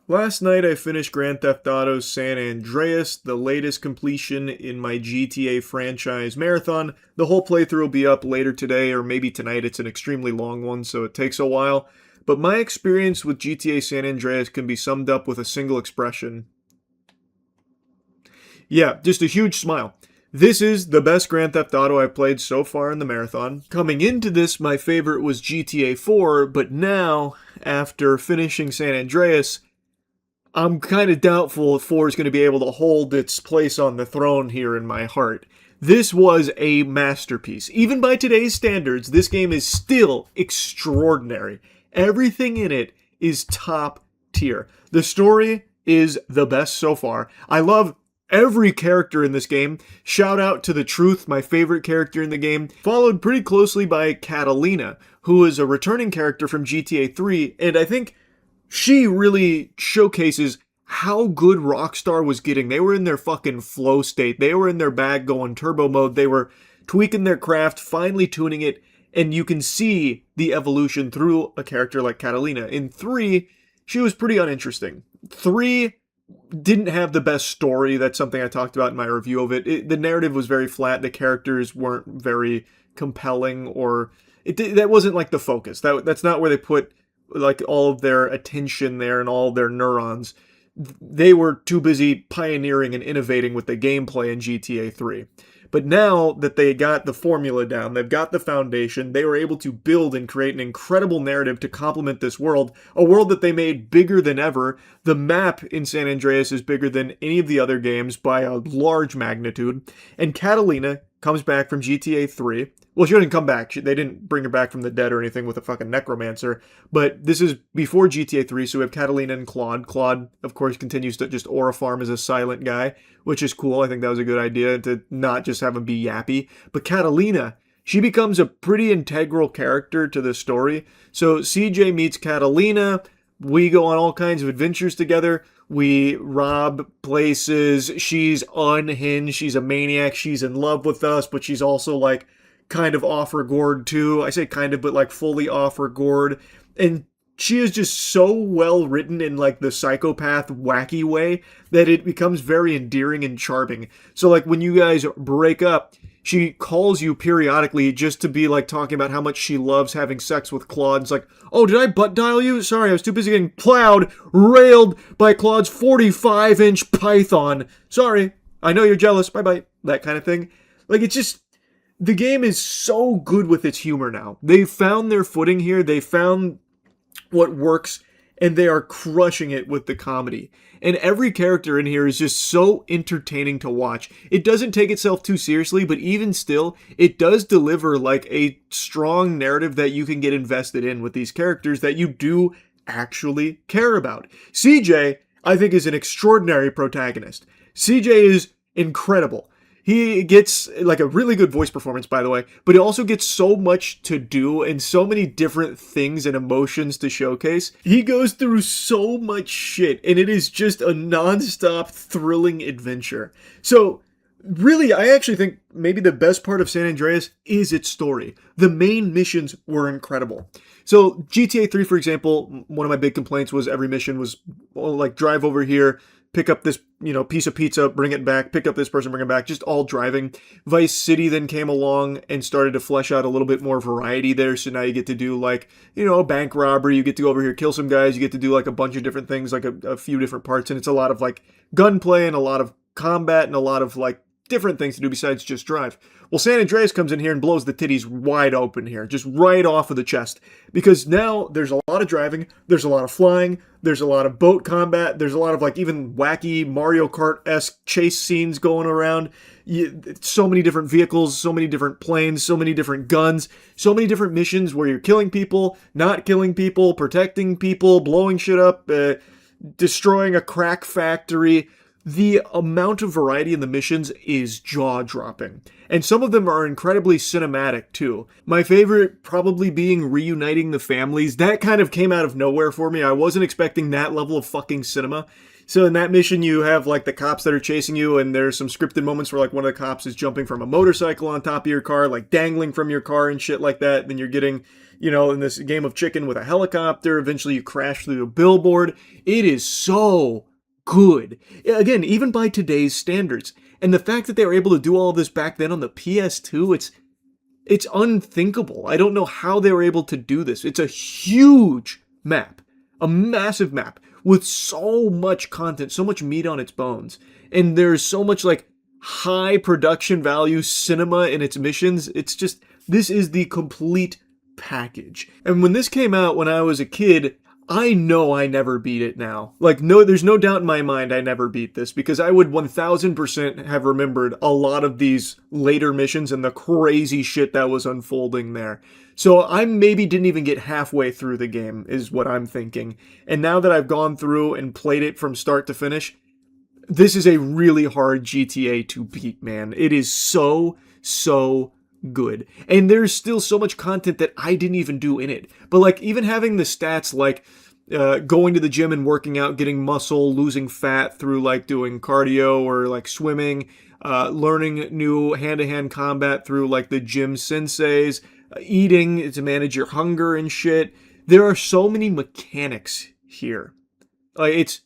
Last night I finished Grand Theft Auto San Andreas, the latest completion in my GTA franchise marathon. The whole playthrough will be up later today or maybe tonight. It's an extremely long one, so it takes a while. But my experience with GTA San Andreas can be summed up with a single expression. Yeah, just a huge smile. This is the best Grand Theft Auto I've played so far in the marathon. Coming into this, my favorite was GTA 4, but now, after finishing San Andreas, I'm kind of doubtful if 4 is going to be able to hold its place on the throne here in my heart. This was a masterpiece. Even by today's standards, this game is still extraordinary. Everything in it is top tier. The story is the best so far. I love every character in this game. Shout out to The Truth, my favorite character in the game, followed pretty closely by Catalina, who is a returning character from GTA 3, and I think she really showcases how good Rockstar was getting. They were in their fucking flow state. They were in their bag going turbo mode. They were tweaking their craft, finely tuning it, and you can see the evolution through a character like Catalina. In 3, she was pretty uninteresting. 3 didn't have the best story. That's something I talked about in my review of it. The narrative was very flat. The characters weren't very compelling, or that wasn't like the focus. That's not where they put like all of their attention there and all of their neurons. They were too busy pioneering and innovating with the gameplay in GTA 3. But now that they got the formula down, they've got the foundation, they were able to build and create an incredible narrative to complement this world, a world that they made bigger than ever. The map in San Andreas is bigger than any of the other games by a large magnitude, and Catalina comes back from GTA 3. Well, she didn't come back. They didn't bring her back from the dead or anything with a fucking necromancer. But this is before GTA 3, so we have Catalina and Claude. Claude, of course, continues to just aura farm as a silent guy, which is cool. I think that was a good idea to not just have him be yappy. But Catalina, she becomes a pretty integral character to the story. So CJ meets Catalina. We go on all kinds of adventures together. We rob places. She's unhinged. She's a maniac. She's in love with us, but she's also like kind of off her gourd too. I say kind of, but like fully off her gourd. And she is just so well written in like the psychopath wacky way that it becomes very endearing and charming. So like when you guys break up, she calls you periodically just to be like talking about how much she loves having sex with Claude. It's like, oh, did I butt dial you? Sorry, I was too busy getting plowed, railed by Claude's 45-inch python. Sorry, I know you're jealous. Bye-bye. That kind of thing. Like, it's just, the game is so good with its humor now. They found their footing here. They found what works, and they are crushing it with the comedy. And every character in here is just so entertaining to watch. It doesn't take itself too seriously, but even still, it does deliver like a strong narrative that you can get invested in with these characters that you do actually care about. CJ, I think, is an extraordinary protagonist. CJ is incredible. He gets like a really good voice performance, by the way, but he also gets so much to do and so many different things and emotions to showcase. He goes through so much shit, and it is just a non-stop thrilling adventure. So really, I actually think maybe the best part of San Andreas is its story. The main missions were incredible. So GTA 3, for example, one of my big complaints was every mission was, well, like, drive over here, pick up this, piece of pizza, bring it back, pick up this person, bring it back, just all driving. Vice City then came along and started to flesh out a little bit more variety there. So now you get to do like, a bank robbery. You get to go over here, kill some guys. You get to do like a bunch of different things, like a few different parts. And it's a lot of like gunplay and a lot of combat and a lot of like different things to do besides just drive. Well, San Andreas comes in here and blows the titties wide open here, just right off of the chest. Because now there's a lot of driving, there's a lot of flying, there's a lot of boat combat, there's a lot of like even wacky Mario Kart-esque chase scenes going around. So many different vehicles, so many different planes, so many different guns, so many different missions where you're killing people, not killing people, protecting people, blowing shit up, destroying a crack factory. the amount of variety in the missions is jaw-dropping. And some of them are incredibly cinematic, too. My favorite probably being reuniting the families. That kind of came out of nowhere for me. I wasn't expecting that level of fucking cinema. So in that mission, you have, like, the cops that are chasing you, and there's some scripted moments where, like, one of the cops is jumping from a motorcycle on top of your car, like, dangling from your car and shit like that. Then you're getting, you know, in this game of chicken with a helicopter. Eventually you crash through a billboard. It is so good. Again, even by today's standards. And the fact that they were able to do all of this back then on the PS2, it's unthinkable. I don't know how they were able to do this. It's a huge map. A massive map with so much content, so much meat on its bones. And there's so much, like, high production value cinema in its missions. It's just, this is the complete package. And when this came out when I was a kid, I know I never beat it now. Like, no, there's no doubt in my mind I never beat this, because I would 1000% have remembered a lot of these later missions and the crazy shit that was unfolding there. So I maybe didn't even get halfway through the game, is what I'm thinking. And now that I've gone through and played it from start to finish, this is a really hard GTA to beat, man. It is so good. And there's still so much content that I didn't even do in it. But, like, even having the stats like going to the gym and working out, getting muscle, losing fat through, like, doing cardio or, like, swimming, learning new hand-to-hand combat through, like, the gym senseis, eating to manage your hunger and shit. There are so many mechanics here. Like, it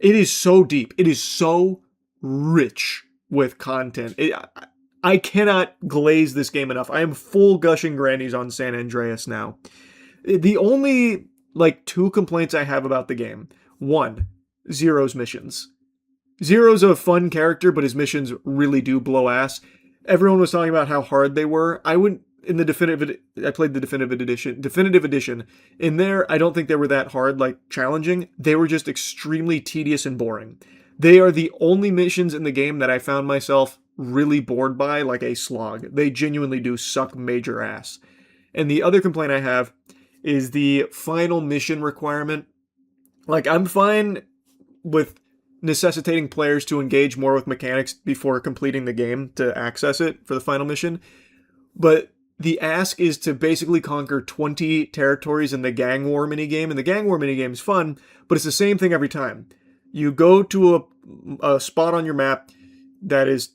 is so deep. It is so rich with content. I cannot glaze this game enough. I am full gushing grannies on San Andreas now. The only, like, 2 complaints I have about the game. 1, Zero's missions. Zero's a fun character, but his missions really do blow ass. Everyone was talking about how hard they were. I played the definitive edition. In there, I don't think they were that hard, like, challenging. They were just extremely tedious and boring. They are the only missions in the game that I found myself really bored by, like a slog. They genuinely do suck major ass. And the other complaint I have is the final mission requirement. Like, I'm fine with necessitating players to engage more with mechanics before completing the game to access it for the final mission. But the ask is to basically conquer 20 territories in the gang war minigame. And the gang war minigame is fun, but it's the same thing every time. You go to a spot on your map that is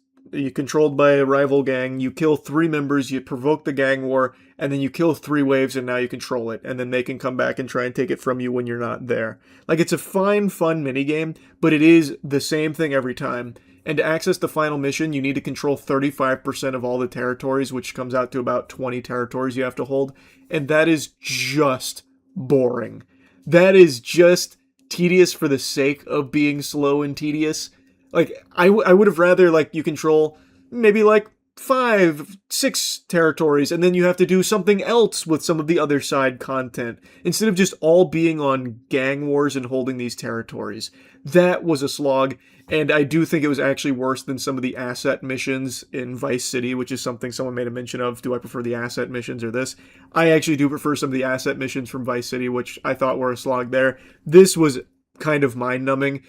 controlled by a rival gang, you kill 3 members, you provoke the gang war, and then you kill 3 waves, and now you control it, and then they can come back and try and take it from you when you're not there. Like, it's a fine, fun minigame, but it is the same thing every time. And to access the final mission, you need to control 35% of all the territories, which comes out to about 20 territories you have to hold, and that is just boring. That is just tedious for the sake of being slow and tedious. Like, I would have rather, like, you control maybe, like, 5, 6 territories, and then you have to do something else with some of the other side content, instead of just all being on gang wars and holding these territories. That was a slog, and I do think it was actually worse than some of the asset missions in Vice City, which is something someone made a mention of. Do I prefer the asset missions or this? I actually do prefer some of the asset missions from Vice City, which I thought were a slog there. This was kind of mind-numbing.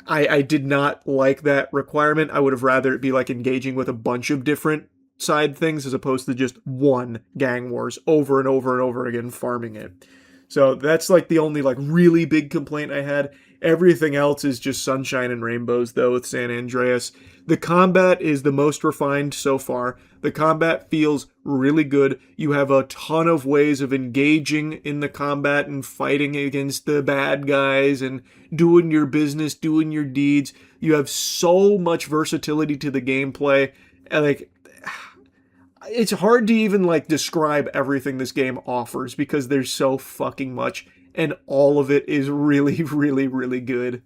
I did not like that requirement. I would have rather it be like engaging with a bunch of different side things as opposed to just one gang wars over and over and over again, farming it. So that's like the only like really big complaint I had. Everything else is just sunshine and rainbows though with San Andreas. The combat is the most refined so far. The combat feels really good. You have a ton of ways of engaging in the combat and fighting against the bad guys and doing your business, doing your deeds. You have so much versatility to the gameplay. Like, it's hard to even like describe everything this game offers because there's so fucking much, and all of it is really, really, really good.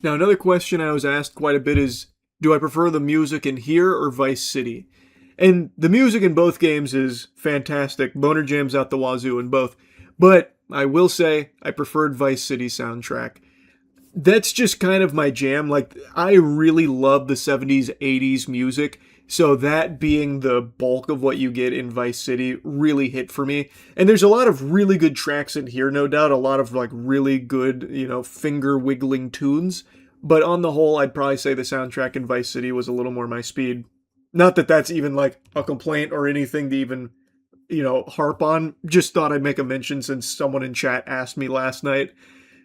Now, another question I was asked quite a bit is, do I prefer the music in here or Vice City? And the music in both games is fantastic. Boner jams out the wazoo in both. But I will say I preferred Vice City soundtrack. That's just kind of my jam. Like, I really love the 70s, 80s music. So that being the bulk of what you get in Vice City really hit for me. And there's a lot of really good tracks in here, no doubt. A lot of like really good, finger wiggling tunes. But on the whole, I'd probably say the soundtrack in Vice City was a little more my speed. Not that that's even like a complaint or anything to even, harp on. Just thought I'd make a mention since someone in chat asked me last night.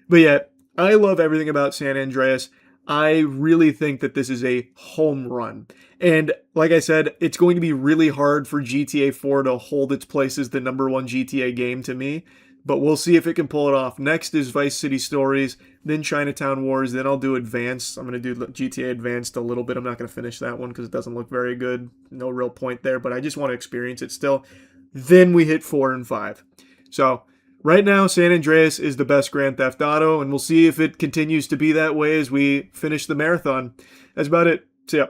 But yeah, I love everything about San Andreas. I really think that this is a home run. And like I said, it's going to be really hard for GTA 4 to hold its place as the number one GTA game to me. But we'll see if it can pull it off. Next is Vice City Stories, then Chinatown Wars, then I'll do Advanced. I'm going to do GTA Advanced a little bit. I'm not going to finish that one because it doesn't look very good. No real point there, but I just want to experience it still. Then we hit 4 and 5. So right now, San Andreas is the best Grand Theft Auto, and we'll see if it continues to be that way as we finish the marathon. That's about it. See ya.